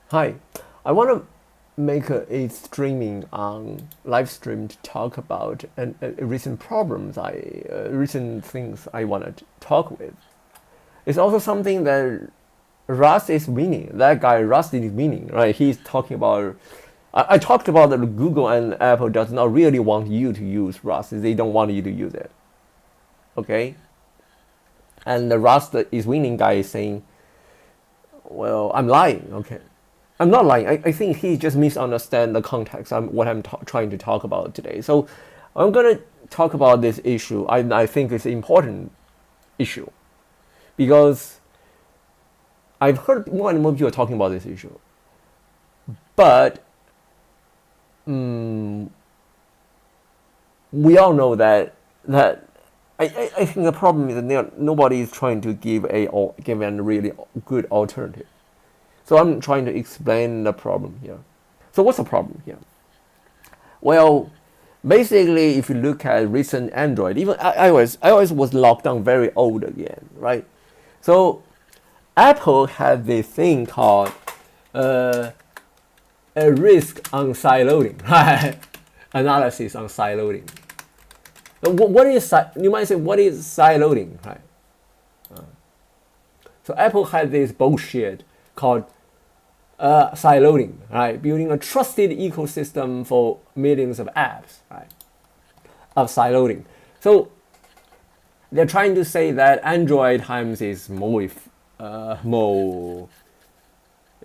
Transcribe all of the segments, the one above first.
Hi, I want to make a streaming on live stream to talk about recent problems recent things I want to talk with. It's also something that Rust is winning. That guy Rust is winning, right? He's talking about. I talked about that Google and Apple does not really want you to use Rust. They don't want you to use it. Okay, and the Rust is winning guy is saying, "Well, I'm lying." Okay, I'm not lying. I think he just misunderstand the context. What I'm trying to talk about today. So I'm gonna talk about this issue. I think it's an important issue because I've heard more and more people talking about this issue. But we all know that I think the problem is that nobody is trying to give a really good alternative. So I'm trying to explain the problem here. So what's the problem here? Well, basically, if you look at recent Android, even iOS was locked down very old again, right? So Apple had this thing called uh, a risk on sideloading, right? Analysis on sideloading. What is you might say what is sideloading, right? So Apple had this bullshit called sideloading, right? Building a trusted ecosystem for millions of apps, right? Of sideloading. So they're trying to say that Android times is more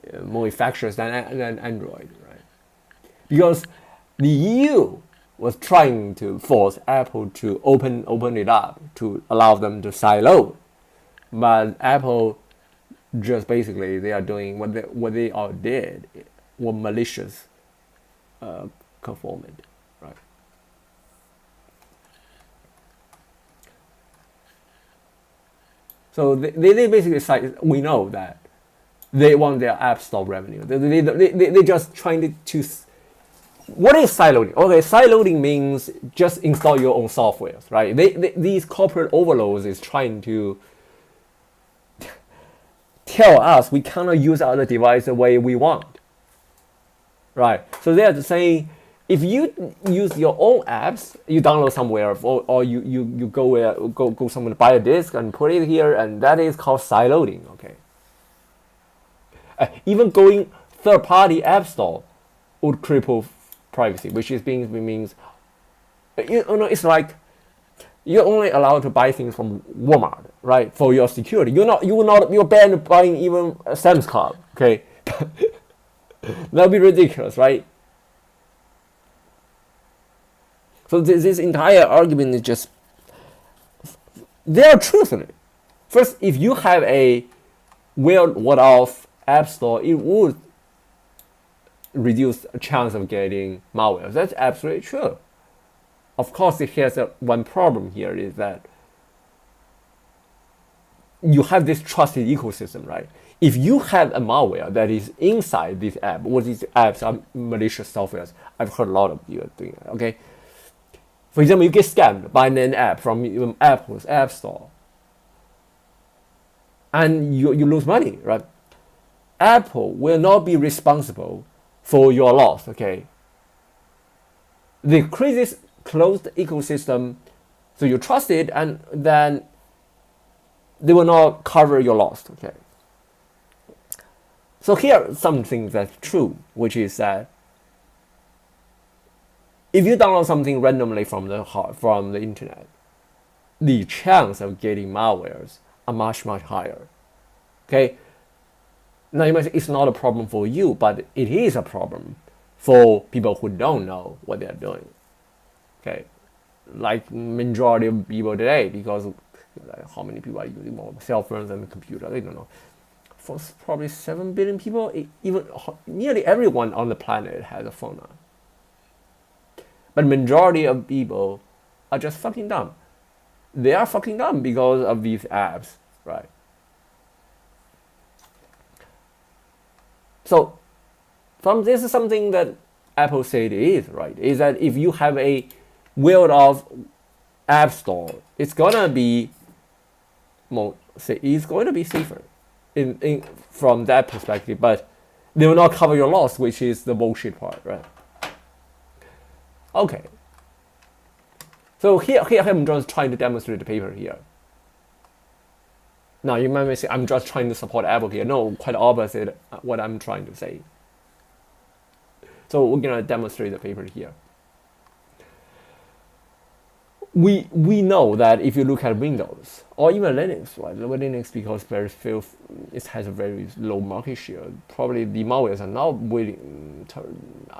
effective than Android, right? Because the EU was trying to force Apple to open it up to allow them to sideload, but Apple just basically they are doing what they all did were malicious conformity, right? So they basically say we know that they want their app store revenue. They just trying to what is sideloading? Okay, sideloading means just install your own softwares, right? These corporate overlords is trying to tell us we cannot use other device the way we want, right? So they're saying if you use your own apps, you download somewhere or you go somewhere to buy a disk and put it here, and that is called sideloading. Okay. Even going third-party app store would cripple privacy, which is means it's like you're only allowed to buy things from Walmart, right? For your security, you're banned buying even Sam's Club. Okay, that'd be ridiculous, right? So this entire argument is just there are truth in it. First, if you have a well-off app store, it would reduce a chance of getting malware. That's absolutely true. Of course, here's one problem here is that you have this trusted ecosystem, right? If you have a malware that is inside this app, or these apps are malicious softwares, I've heard a lot of you doing it, okay? For example, you get scammed by an app from Apple's App Store, and you lose money, right? Apple will not be responsible for your loss, okay? They create this closed ecosystem, so you trust it, and then they will not cover your loss, okay? So here are some things that's true, which is that if you download something randomly from the internet, the chance of getting malwares are much higher. Okay. Now you might say it's not a problem for you, but it is a problem for people who don't know what they're doing. Okay, like majority of people today, because like, how many people are using more cell phones and computer? I don't know. For probably 7 billion people, even nearly everyone on the planet has a phone now. But majority of people are just fucking dumb. They are fucking dumb because of these apps, right? So, this is something that Apple said is right. Is that if you have a well-off app store, it's gonna be it's going to be safer, from that perspective. But They will not cover your loss, which is the bullshit part, right? Okay. So here I'm just trying to demonstrate the paper here. Now you might say I'm just trying to support Apple here. No, quite opposite what I'm trying to say. So we're gonna demonstrate the paper here. We know that if you look at Windows or even Linux, right? Linux, because it has a very low market share. Probably the malwares are not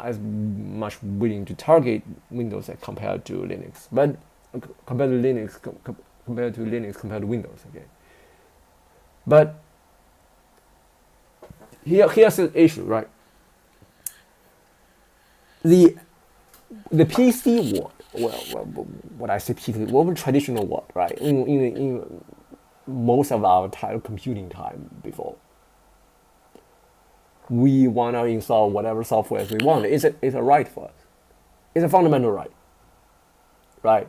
as much willing to target Windows as compared to Linux. But compared to Linux, compared to Windows, okay. But here's the issue, right? The PC world, well, what I say PC, well, traditional world, right? In most of our computing time before, we want to install whatever software we want. It's a right for us. It's a fundamental right, right?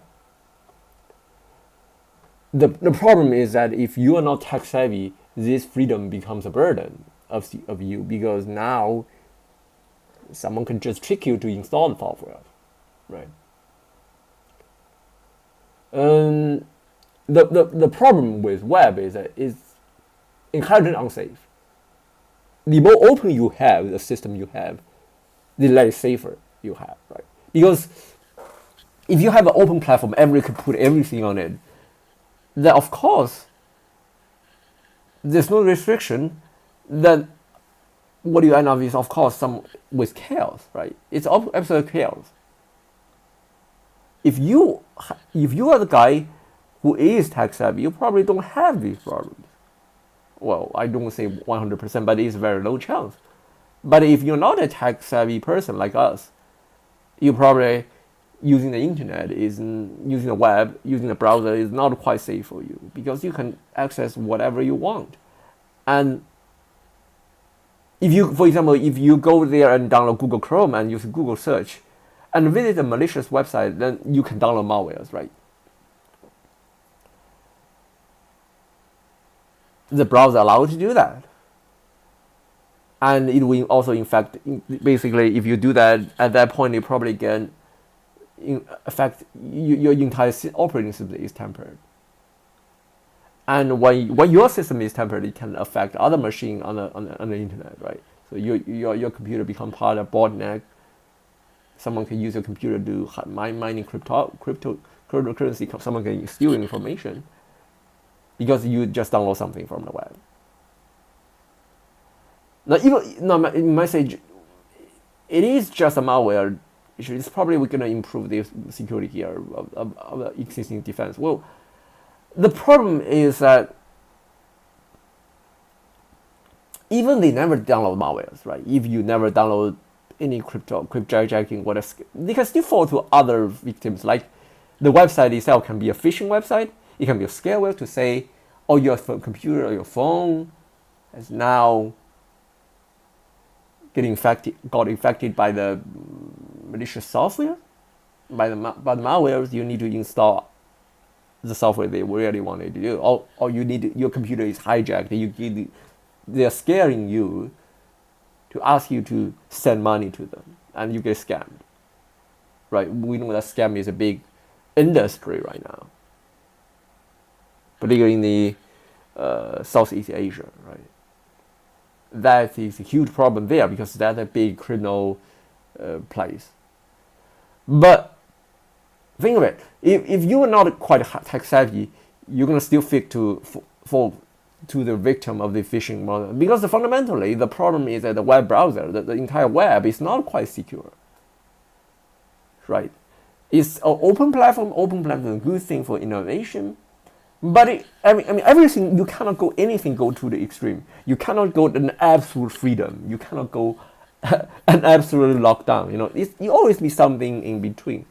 The problem is that if you are not tech savvy, this freedom becomes a burden of you, because now someone can just trick you to install the software, right? The problem with web is that it's inherently unsafe. The more open you have, the system you have, the less safer you have, right? Because if you have an open platform, everyone can put everything on it, then of course there's no restriction. Then what you end up is, of course, some with chaos, right? It's absolute chaos. If you are the guy who is tech savvy, you probably don't have these problems. Well, I don't say 100%, but it's very low chance. But if you're not a tech savvy person like us, you probably using the internet using the web, using the browser is not quite safe for you, because you can access whatever you want. And if you, for example, if you go there and download Google Chrome and use Google search and visit a malicious website, then you can download malwares, right? The browser allows you to do that. And it will also infect, basically, if you do that, at that point, you probably can affect your entire operating system is tempered. And when your system is tempered, it can affect other machines on the internet, right? So your computer becomes part of botnet. Someone can use your computer to do mining cryptocurrency. Someone can steal information because you just download something from the web. Now, you might say it is just a malware issue. It's probably we're gonna improve the security here of the existing defense. Well, the problem is that even they never download malwares, right? If you never download any cryptojacking, whatever, they can still fall to other victims. Like the website itself can be a phishing website. It can be a scareware to say, oh, your computer or your phone is now got infected by the malicious software, by the malwares. You need to install the software they really wanted to do, or you need your computer is hijacked. They're scaring you to ask you to send money to them, and you get scammed. Right? We know that scam is a big industry right now, particularly in the Southeast Asia. Right? That is a huge problem there because that's a big criminal place. But think of it. If you are not quite tech savvy, you're gonna still fall to the victim of the phishing model, because fundamentally the problem is that the web browser, the entire web, is not quite secure. Right? It's an open platform. Open platform is a good thing for innovation, but everything, you cannot go to the extreme. You cannot go an absolute freedom. You cannot go an absolute lockdown. You always need something in between.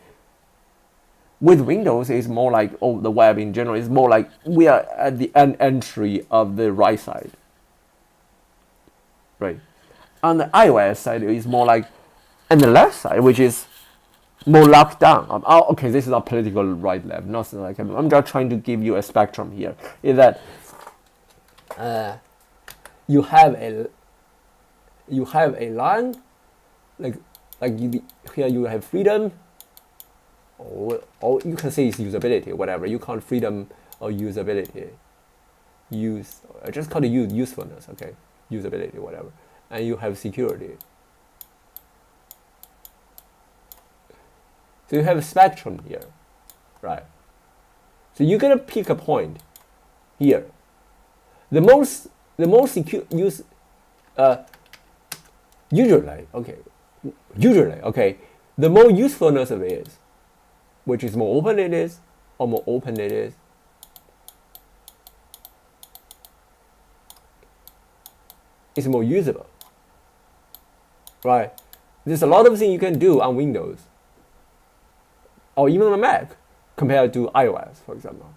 With Windows, it's more like, the web in general is more like we are at the entry of the right side, right? On the iOS side, it's more like on the left side, which is more locked down. Okay, this is a political right left, nothing like that. I'm just trying to give you a spectrum here. Is that you have you have a line, like here you have freedom, or you can say it's usability, whatever. You call it freedom or usability. I just call it usefulness, okay? Usability, whatever. And you have security. So you have a spectrum here, right? So you're gonna pick a point here. The most secure usually, okay, the more usefulness of it is, which is more open it is, or more open it is, it's more usable, right? There's a lot of things you can do on Windows, or even on Mac, compared to iOS, for example.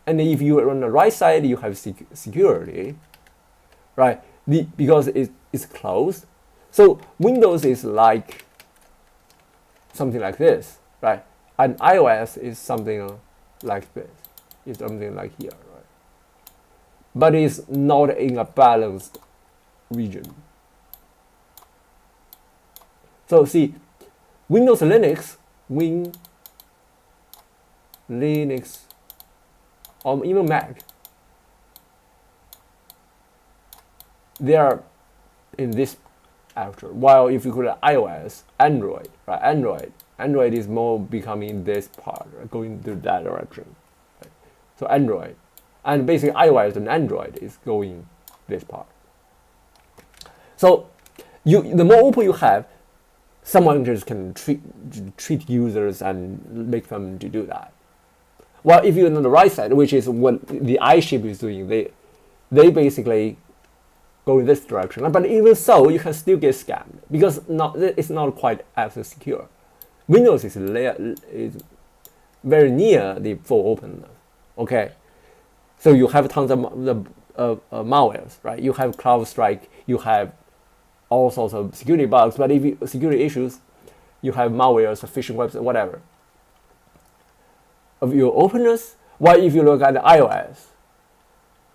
And if you are on the right side, you have security, right? Because it's closed. So Windows is like something like this, right? And iOS is something like this. It's something like here, right? But it's not in a balanced region. So see, Windows Linux, Linux, or even Mac, they are in this actor. While if you go to iOS, Android, right? Android is more becoming this part, right? Going to that direction. Right? So Android, and basically iOS and Android is going this part. So the more open you have, someone just can treat users and make them to do that. Well, if you're on the right side, which is what the iShip is doing, they basically go in this direction. But even so, you can still get scammed because it's not quite as secure. Windows is very near the full openness. Okay, so you have tons of malwares, right? You have CrowdStrike, you have all sorts of security bugs. But if security issues, you have malwares, phishing websites, whatever. Of your openness, while if you look at the iOS,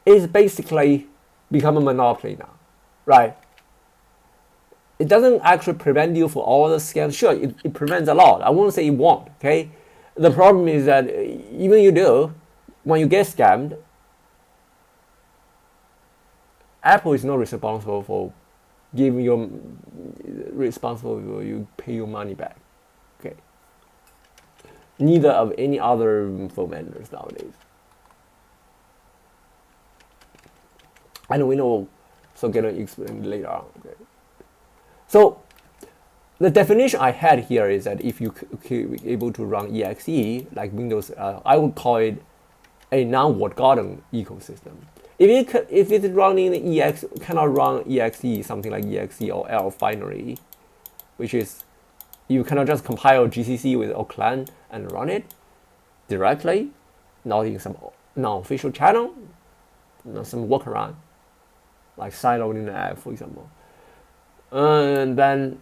it's basically become a monopoly now, right? It doesn't actually prevent you from all the scams. Sure, it prevents a lot. I won't say it won't, okay? The problem is that even you do, when you get scammed, Apple is not responsible for giving you you pay your money back, okay? Neither of any other phone vendors nowadays. And we know, so gonna explain later on. Okay. So the definition I had here is that if you be able to run exe like Windows, I would call it a non-walled garden ecosystem. If it's running cannot run exe, something like exe or elf binary, which is you cannot just compile GCC with Oclan and run it directly, not in some non-official channel, some workaround, like sideloading the app, for example. And then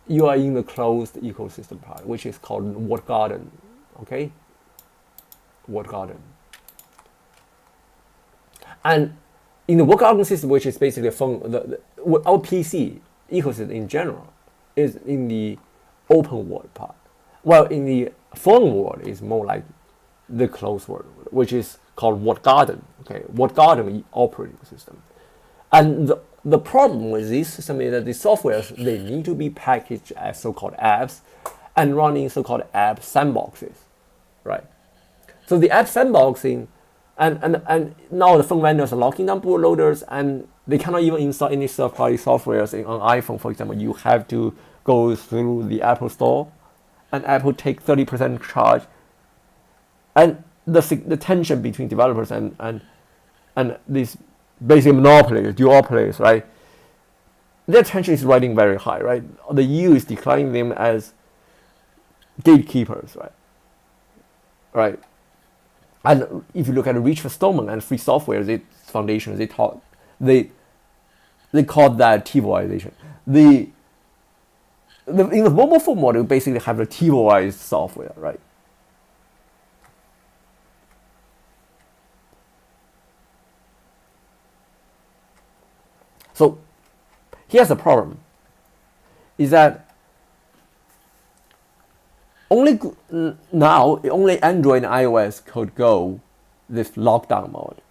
you are in the closed ecosystem part, which is called walled garden, okay? Walled garden. And in the walled garden system, which is basically our PC ecosystem in general, is in the open world part. Well, in the phone world, is more like the closed world, which is called walled garden. Okay, walled garden operating system. And the problem with this system is that the softwares, they need to be packaged as so-called apps and running so-called app sandboxes, right? So the app sandboxing, and now the phone vendors are locking down bootloaders, and they cannot even install any third-party softwares on iPhone, for example. You have to go through the Apple Store, and Apple take 30% charge. And the tension between developers and these basic monopolies, duopolies, right? Their tension is riding very high, right? The EU is declaring them as gatekeepers, right? Right. And if you look at Richard Stallman and Free Software, its foundations, they call that TiVoization. In the mobile phone model, you basically have the TiVoized software, right? So Here's the problem: is that now only Android and iOS could go this lockdown mode.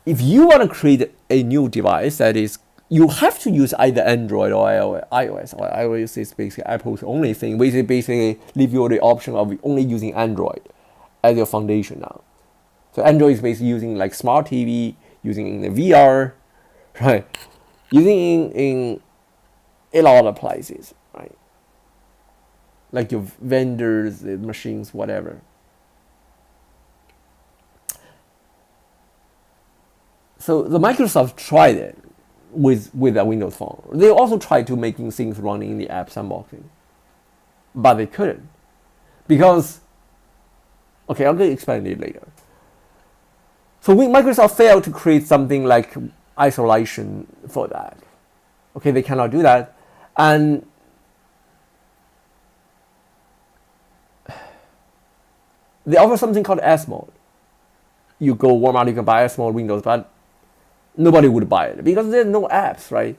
If you want to create a new device that is, you have to use either Android or iOS. Or iOS is basically Apple's only thing. Basically leave you the option of only using Android as your foundation now. So Android is basically using like smart TV, using in the VR, right? Using in a lot of places, right? Like your vendors, the machines, whatever. So the Microsoft tried it with a Windows Phone. They also tried to making things running in the app sandboxing, but they couldn't because. Okay, I'll explain it later. So Microsoft failed to create something like isolation for that. Okay, they cannot do that, and they offer something called S mode. You go Walmart, you can buy S mode Windows, but nobody would buy it because there's no apps, right?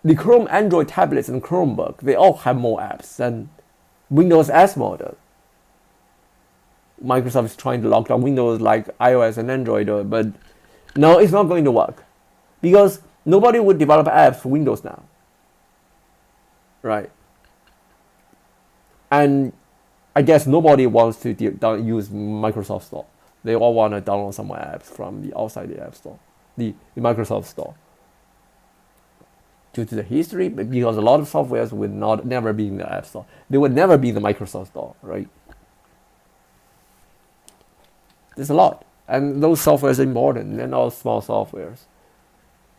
The Chrome Android tablets and Chromebook, they all have more apps than Windows S mode does. Microsoft is trying to lock down Windows like iOS and Android, but no, it's not going to work because nobody would develop apps for Windows now, right? And I guess nobody wants to use Microsoft Store. They all want to download some apps from the outside the App Store, the Microsoft Store. Due to the history, because a lot of softwares would never be in the App Store. They would never be in the Microsoft Store, right? There's a lot, and those softwares are important. They're not small softwares.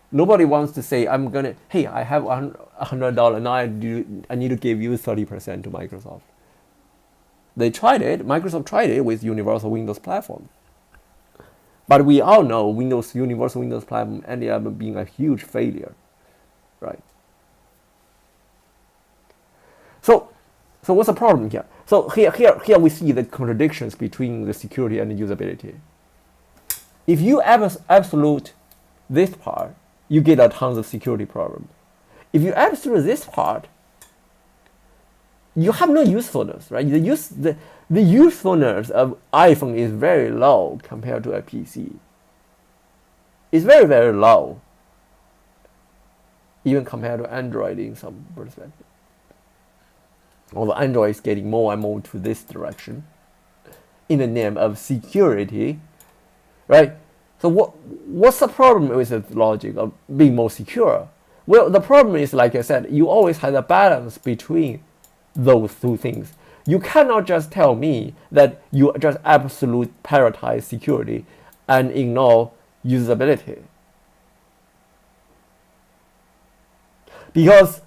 Nobody wants to say, hey, I have $100 now. I need to give you 30% to Microsoft. They tried it. Microsoft tried it with Universal Windows Platform. But we all know Universal Windows Platform ended up being a huge failure, right? So what's the problem here? So here we see the contradictions between the security and the usability. If you absolute this part, you get a tons of security problems. If you absolute this part, you have no usefulness, right? The usefulness of iPhone is very low compared to a PC. It's very, very low, even compared to Android in some perspective. Although Android is getting more and more to this direction in the name of security, right? So what's the problem with the logic of being more secure? Well, the problem is, like I said, you always have a balance between those two things. You cannot just tell me that you just absolute prioritize security and ignore usability. Because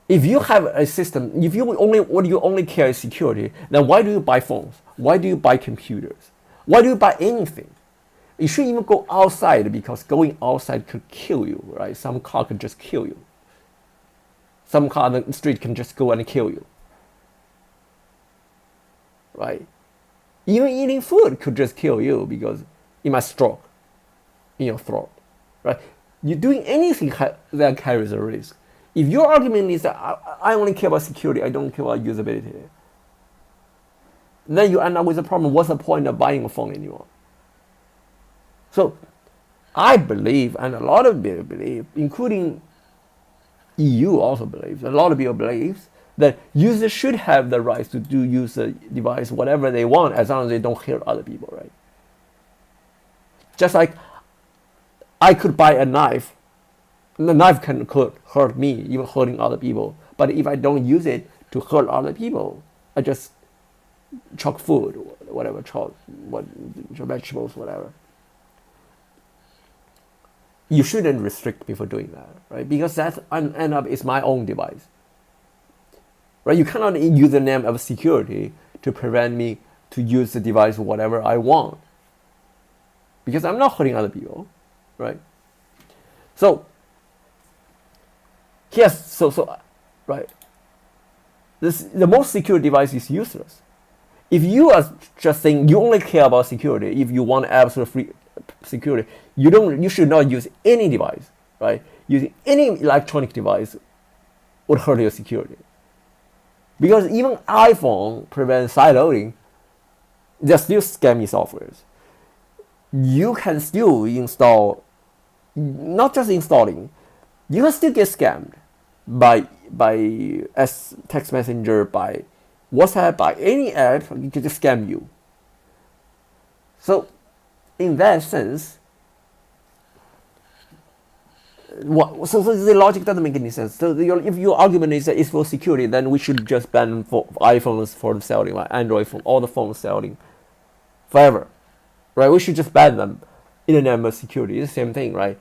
if you have a system, if you only care is security, then why do you buy phones? Why do you buy computers? Why do you buy anything? You shouldn't even go outside because going outside could kill you, right? Some car could just kill you. Some car on the street can just go and kill you, right? Even eating food could just kill you because you might stroke in your throat, right? You're doing anything that carries a risk. If your argument is that I only care about security, I don't care about usability, then you end up with a problem. What's the point of buying a phone anymore? So I believe, and a lot of people believe, including EU also believes, a lot of people believe that users should have the right to use the device whatever they want as long as they don't hurt other people, right? Just like I could buy a knife. The knife could hurt me, even hurting other people. But if I don't use it to hurt other people, I just chop food, whatever, chop vegetables, whatever. You shouldn't restrict me for doing that, right? Because that end up is my own device, right? You cannot use the name of security to prevent me to use the device whatever I want, because I'm not hurting other people, right? So yes, right. The most secure device is useless. If you are just saying you only care about security, if you want absolute security, you should not use any device, right? Using any electronic device would hurt your security. Because even iPhone prevents sideloading, there's still scammy softwares. You can still install, not just installing, you can still get scammed by as text messenger, by WhatsApp, by any app. You can just scam you. So in that sense, so the logic doesn't make any sense. So if your argument is that it's for security, then we should just ban for iPhones for selling, like Android phone, all the phones selling forever, right? We should just ban them in the name of security. It's the same thing, right?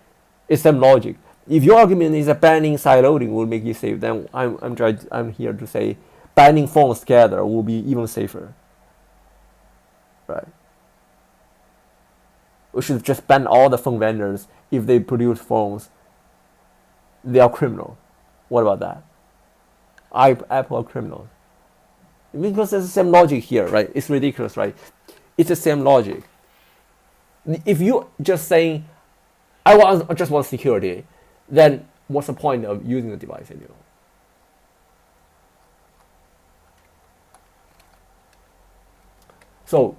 It's the same logic. If your argument is that banning sideloading will make you safe, then I'm here to say banning phones together will be even safer, right? We should just ban all the phone vendors if they produce phones. They are criminal. What about that? Apple are criminals. Because it's the same logic here, right? It's ridiculous, right? It's the same logic. If you just saying, I just want security, then what's the point of using the device anymore? So,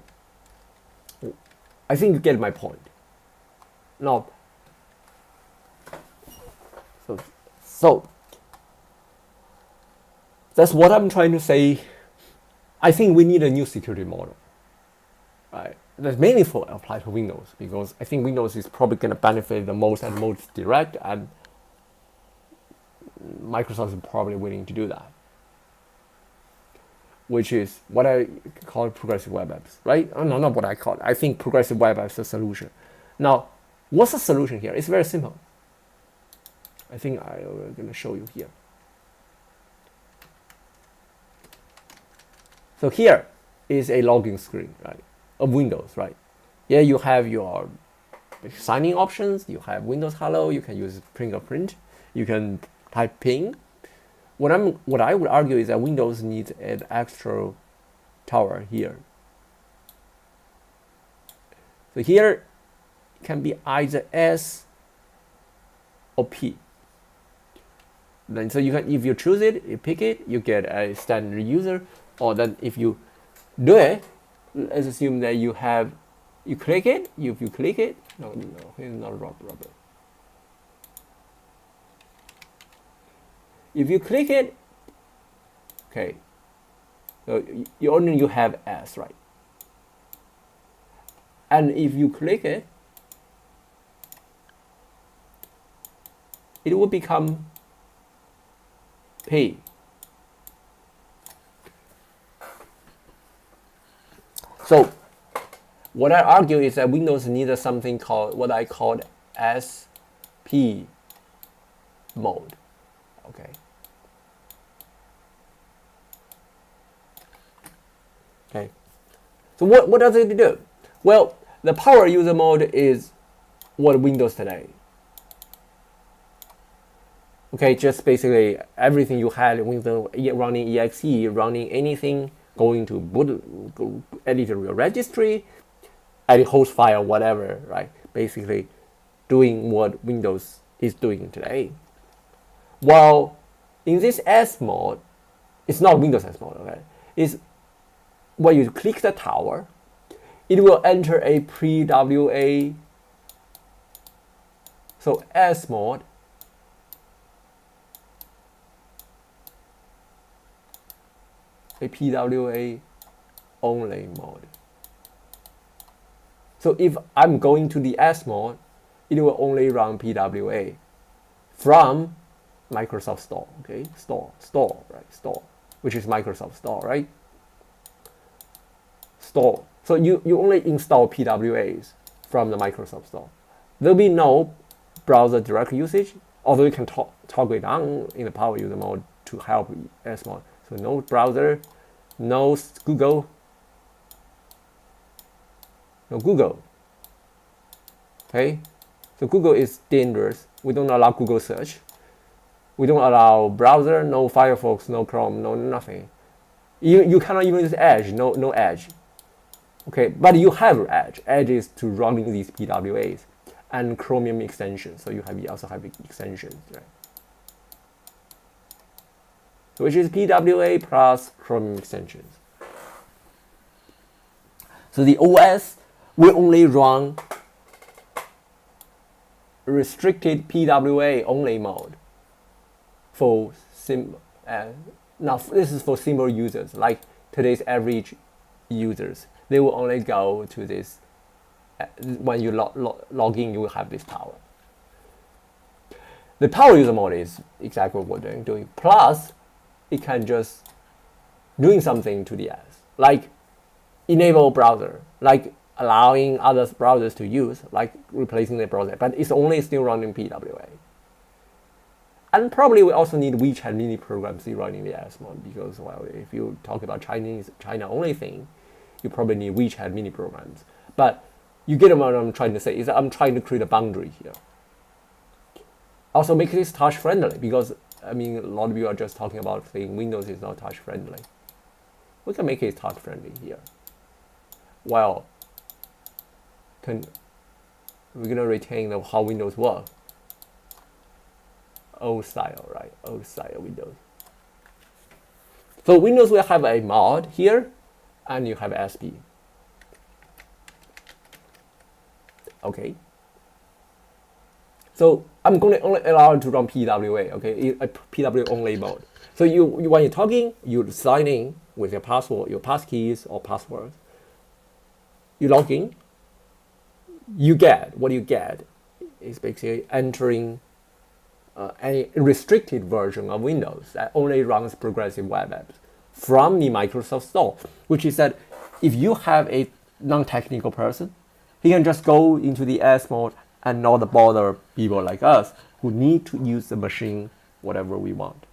I think you get my point. Now, so that's what I'm trying to say. I think we need a new security model, right? That's mainly for applied to Windows, because I think Windows is probably going to benefit the most and most direct, and Microsoft is probably willing to do that, which is what I call progressive web apps, right? Oh, no, not what I call it. I think progressive web apps is a solution. Now, what's the solution here? It's very simple. I think I'm going to show you here. So here is a login screen, right, of Windows, right? Here you have your signing options. You have Windows Hello. You can use fingerprint. You can type PIN. What I would argue is that Windows needs an extra tower here. So here can be either S or P. Then so you can, if you choose it, you pick it, you get a standard user. Or then if you do it, let's assume that you click it. If you click it, no, it's not rubber. If you click it, okay, so you have S, right? And if you click it, it will become P. So what I argue is that Windows needs something called what I call SP mode. Okay. Okay. So what does it do? Well, the power user mode is what Windows today. Okay, just basically everything you had Windows running exe, running anything, going to boot, edit your registry, edit host file, whatever, right? Basically doing what Windows is doing today. While in this S mode, it's not Windows S mode, okay? It's when you click the tower, it will enter a PWA. So S mode a PWA only mode. So if I'm going to the S mode, it will only run PWA from Microsoft Store, okay? Store, which is Microsoft Store, right? Store. So you only install PWAs from the Microsoft Store. There'll be no browser direct usage, although you can toggle it on in the power user mode to help S mode. So no browser, no Google, okay? So Google is dangerous. We don't allow Google search. We don't allow browser, no Firefox, no Chrome, no nothing. You cannot even use Edge, no Edge. Okay, but you have edges to running these PWAs, and Chromium extensions. So you also have extensions, right? Which is PWA plus Chromium extensions. So the OS will only run restricted PWA only mode for now this is for simple users like today's average users. They will only go to this when you log in. You will have this power. The power user mode is exactly what they're doing. Plus, it can just doing something to the S, like enable browser, like allowing other browsers to use, like replacing the browser, but it's only still running PWA. And probably we also need WeChat mini programs running the S mode because, well, if you talk about China only thing, you probably need WeChat mini programs. But you get what I'm trying to say is that I'm trying to create a boundary here. Also make this touch friendly because I mean a lot of you are just talking about saying Windows is not touch friendly. We can make it touch friendly here. Well, we're gonna retain how Windows work. Old style, right? Old style Windows. So Windows will have a mod here, and you have SP. Okay. So I'm going to only allow it to run PWA, okay? A PWA only mode. So when you're talking, you sign in with your password, your passkeys or passwords. You log in. What you get is basically entering a restricted version of Windows that only runs progressive web apps from the Microsoft Store, which is that if you have a non-technical person, he can just go into the S mode and not bother people like us who need to use the machine whatever we want.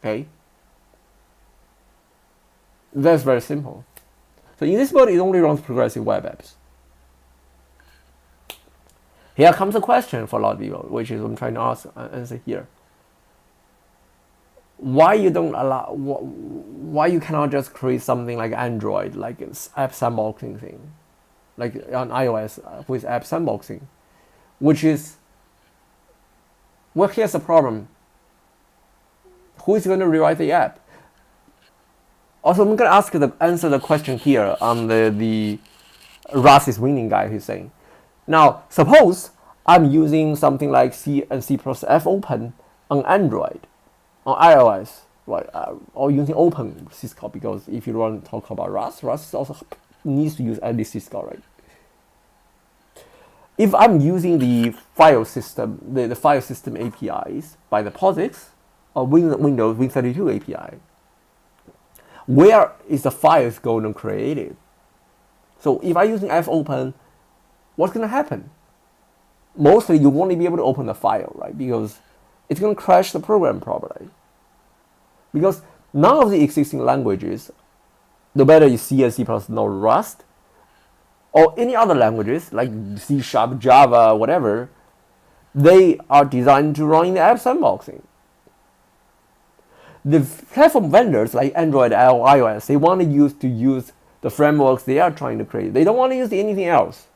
Okay? That's very simple. So in this mode, it only runs progressive web apps. Here comes a question for a lot of people, which is I'm trying to answer here. Why you don't allow? Why you cannot just create something like Android, like app sandboxing thing, like on iOS with app sandboxing, which is, well, here's the problem. Who is going to rewrite the app? Also, I'm going to answer the question here on the Rust is winning guy who's saying. Now, suppose I'm using something like C and C++ fopen on Android, on iOS, right? Or using Open Syscall, because if you want to talk about Rust also needs to use at least Syscall, right? If I'm using the file system, the file system APIs by the POSIX or Windows Win32 API, where is the files going to create it? So if I'm using fopen, what's going to happen? Mostly you won't be able to open the file, right? Because it's going to crash the program probably. Because none of the existing languages, no matter it's C and C++, no Rust, or any other languages like C#, Java, whatever, they are designed to run in the app sandboxing. The platform vendors like Android or iOS, they want to use the frameworks they are trying to create. They don't want to use anything else.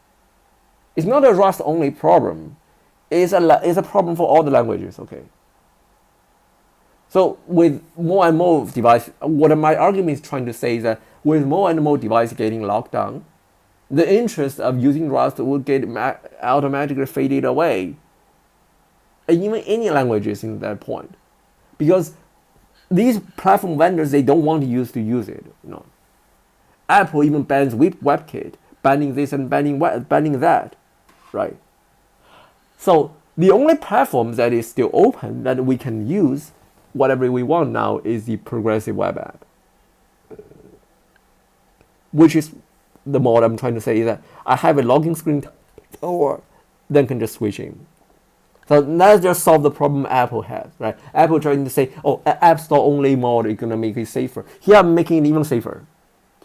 It's not a Rust only problem. It's a problem for all the languages, okay? So with more and more devices, what my argument is trying to say is that with more and more devices getting locked down, the interest of using Rust will get automatically faded away. And even any languages in that point. Because these platform vendors, they don't want to use it, you know. Apple even bans WebKit, banning this and banning that, right? So the only platform that is still open that we can use whatever we want now is the progressive web app, which is the mode I'm trying to say is that I have a login screen or then can just switch in. So let's just solve the problem Apple has, right? Apple trying to say, oh, App Store only mode is gonna make it safer. Here I'm making it even safer.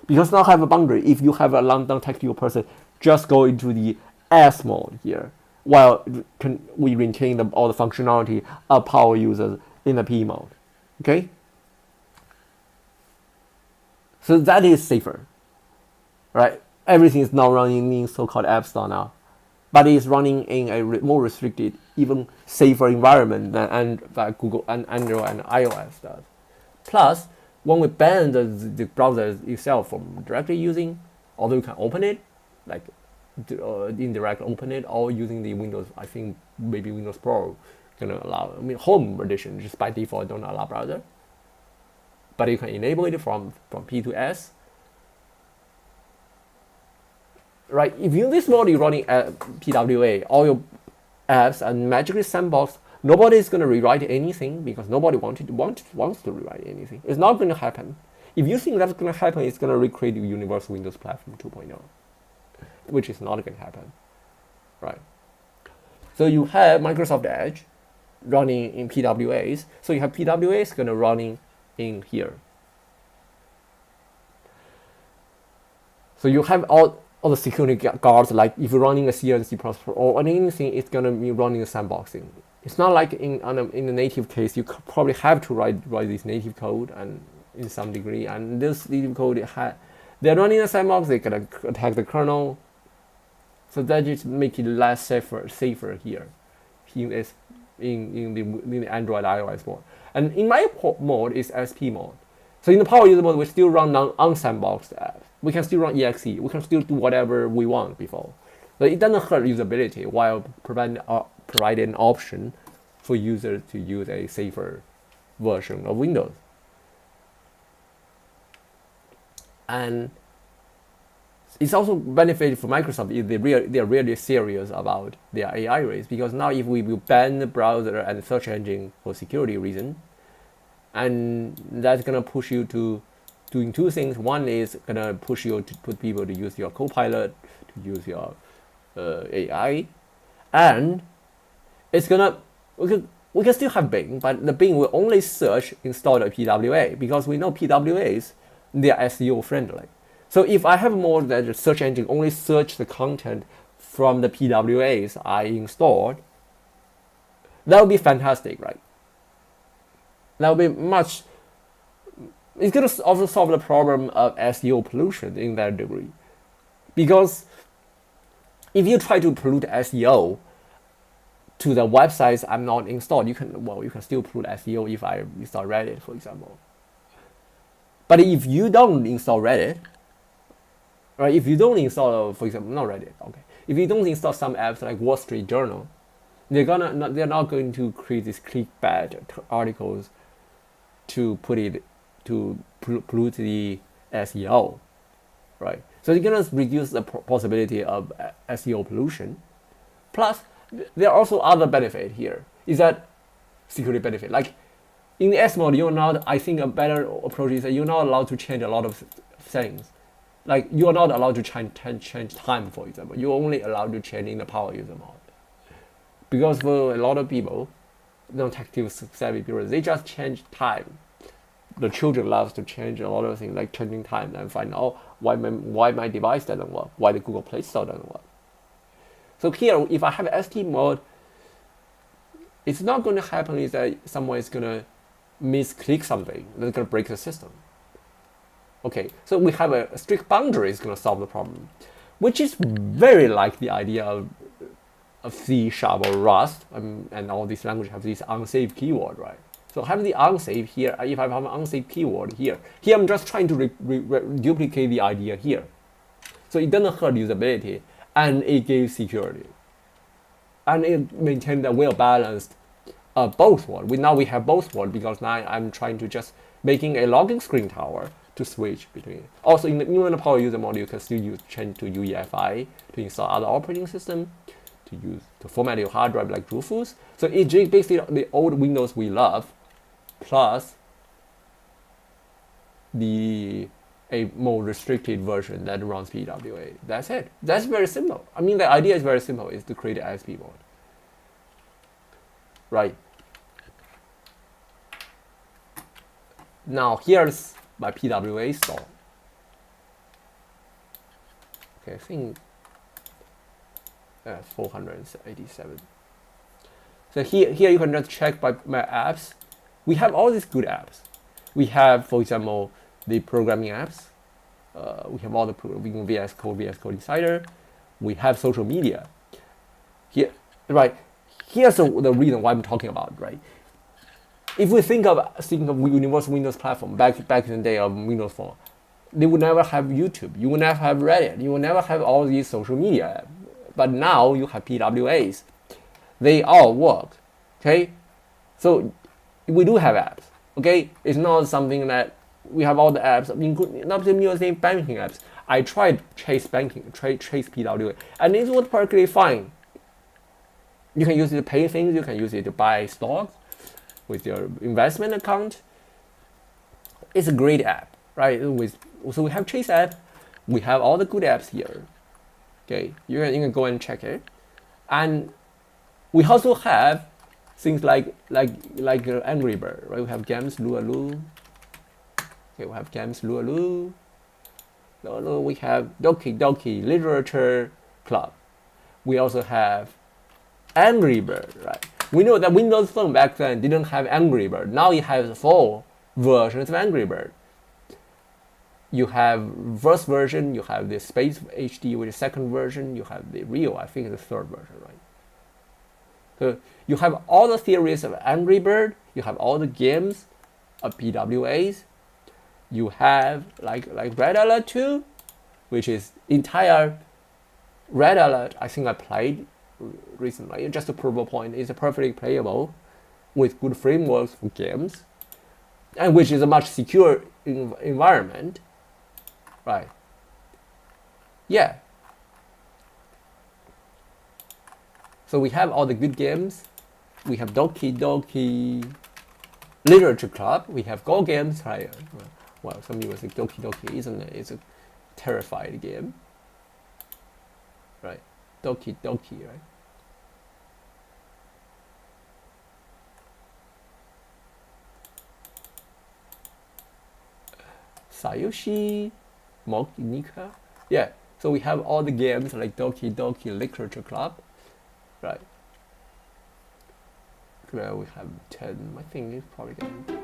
Because now I have a boundary. If you have a non-technical person, just go into the S mode here, while we retain all the functionality of power users in the P mode. Okay? So that is safer, right? everything is now running in so-called App Store now, but it's running in a more restricted, even safer environment than Google and Android and iOS does. Plus, when we ban the browser itself from directly using, although you can open it, like indirect open it, or using the Windows, I think maybe Windows Pro gonna allow. I mean, Home Edition just by default don't allow browser, but you can enable it from P to S. Right, if you this mode you're running at PWA, all your apps are magically sandboxed. Nobody is going to rewrite anything because nobody wants to rewrite anything. It's not going to happen. If you think that's going to happen, it's going to recreate the Universal Windows Platform 2.0, which is not going to happen, right? So you have Microsoft Edge running in PWAs. So you have PWAs going to running in here. So you have all the security guards, like if you're running a C and C++ or anything, it's going to be running a sandboxing. It's not like in the native case, you probably have to write this native code and in some degree. And this native code, they're running a sandbox, they're going to attack the kernel. So that just make it less safer here. In the Android iOS mode. And in my mode is SP mode. So in the power user mode, we still run unsandboxed apps. We can still run exe. We can still do whatever we want before. But it doesn't hurt usability while providing an option for users to use a safer version of Windows. And it's also beneficial for Microsoft if they're really serious about their AI race, because now if we will ban the browser and the search engine for security reasons, and that's gonna push you to doing two things. One is gonna push you to put people to use your Copilot, to use your AI, and it's gonna we can still have Bing, but the Bing will only search install a PWA because we know PWAs they are SEO friendly. So if I have more that the search engine only search the content from the PWAs I installed, that would be fantastic, right? That would be much. It's going to also solve the problem of SEO pollution in that degree, because if you try to pollute SEO to the websites I'm not installed, you can still pollute SEO if I install Reddit, for example. But if you don't install Reddit, right? If you don't install, for example, not Reddit, okay. If you don't install some apps like Wall Street Journal, they're not going to create these clickbait articles to pollute the SEO, right? So you're gonna reduce the possibility of SEO pollution. Plus, there are also other benefit here. Is that security benefit? Like in the S mode, you're not. I think a better approach is that you're not allowed to change a lot of things. Like you're not allowed to change time, for example. You're only allowed to change in the power user mode. Because for a lot of people, non-tactile savvy people, they just change time. The children love to change a lot of things, like changing time and find out why my device doesn't work, why the Google Play Store doesn't work. So here, if I have ST mode, it's not going to happen is that someone is going to misclick something that's going to break the system. Okay, so we have a strict boundary is going to solve the problem, which is very like the idea of C# or Rust, and all these languages have this unsafe keyword, right? So having the unsafe here, if I have an unsafe keyword here I'm just trying to duplicate the idea here. So it doesn't hurt usability, and it gives security. And it maintains a well-balanced both world. Now we have both world because now I'm trying to just making a logging screen tower to switch between. Also in the power user mode, you can still change to UEFI to install other operating system, to format your hard drive like Rufus. So it's basically the old Windows we love, plus a more restricted version that runs PWA. That's it. That's very simple. I mean, the idea is very simple. Is to create an SP mode, right? Now here's my PWA store. Okay, I think 487. So here you can just check by my apps. We have all these good apps. We have, for example, the programming apps. We have all the VS Code Insider. We have social media. Here, right? Here's the reason why I'm talking about, right? If we think of universal Windows platform back in the day of Windows Phone, they would never have YouTube. You would never have Reddit. You would never have all these social media. But now you have PWAs. They all work. Okay, so we do have apps. Okay, it's not something that we have all the apps, including not the banking apps. I tried Chase Banking, Chase PWA, and it was perfectly fine. You can use it to pay things. You can use it to buy stocks with your investment account. It's a great app, right? So we have Chase app. We have all the good apps here. Okay, you can go and check it, and we also have things like Angry Bird, right? We have games Lulu. Okay, we have games Lulu. We have Doki Doki Literature Club. We also have Angry Bird, right? We know that Windows Phone back then didn't have Angry Bird. Now it has 4 versions of Angry Bird. You have first version, you have the Space HD with the second version, you have the Real, I think the third version, right? So you have all the theories of Angry Bird, you have all the games of PWAs, you have like Red Alert 2, which is entire Red Alert. I think I played recently. Just to prove a point, it's perfectly playable with good frameworks for games, and which is a much secure environment, right? Yeah. So we have all the good games. We have Doki Doki Literature Club. We have Go games, right? Well, some people think Doki Doki isn't it? It's a terrified game, right? Doki Doki, right? Sayushi Mokinika. Yeah, so we have all the games like Doki Doki Literature Club, right? Well, we have 10. I think it's probably going to.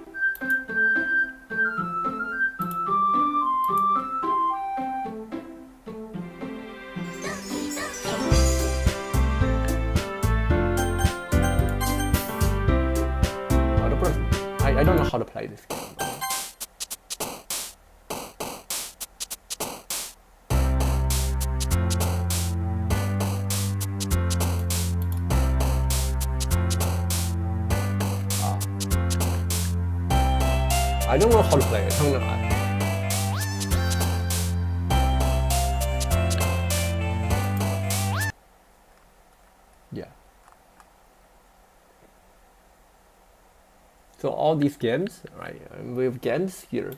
I don't know how to play this game. I don't know how to play it. Yeah. So all these games, right? We have games here.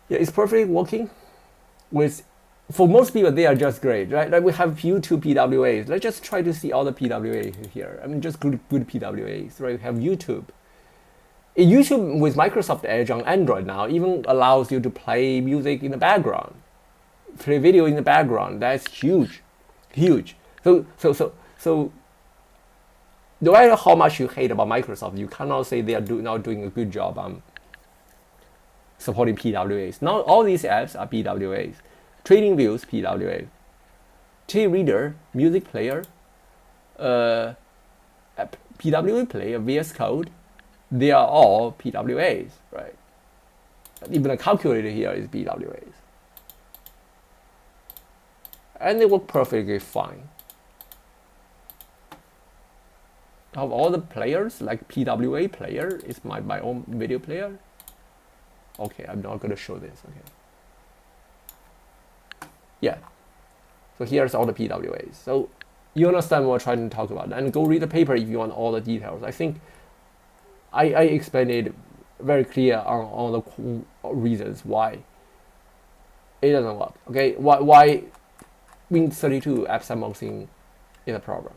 Yeah, it's perfectly working. For most people, they are just great, right? Like we have YouTube PWAs. Let's just try to see all the PWAs here. I mean, just good PWAs, right? We have YouTube. YouTube with Microsoft Edge on Android now even allows you to play music in the background, play video in the background. That's huge. So no matter how much you hate about Microsoft, you cannot say they are not doing a good job on supporting PWAs. Now all these apps are PWAs. TradingViews PWA, T-Reader, music player, PWA player, VS Code. They are all PWAs, right? Even the calculator here is PWAs. And they work perfectly fine. Of all the players, like PWA player is my own video player. Okay, I'm not going to show this, okay. Yeah, so here's all the PWAs. So you understand what we're trying to talk about. And go read the paper if you want all the details. I think I explained it very clear on the reasons why it doesn't work. Okay, why Win32 AppSunboxing is a problem.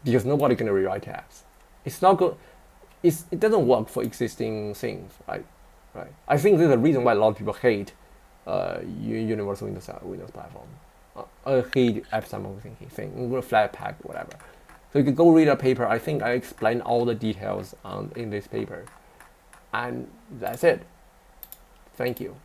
Because nobody's gonna rewrite apps. It's not good. It doesn't work for existing things, right? Right. I think there's a reason why a lot of people hate universal Windows platform. Hate AppSunboxing thing, Flatpak, whatever. So you can go read a paper. I think I explained all the details in this paper. And that's it. Thank you.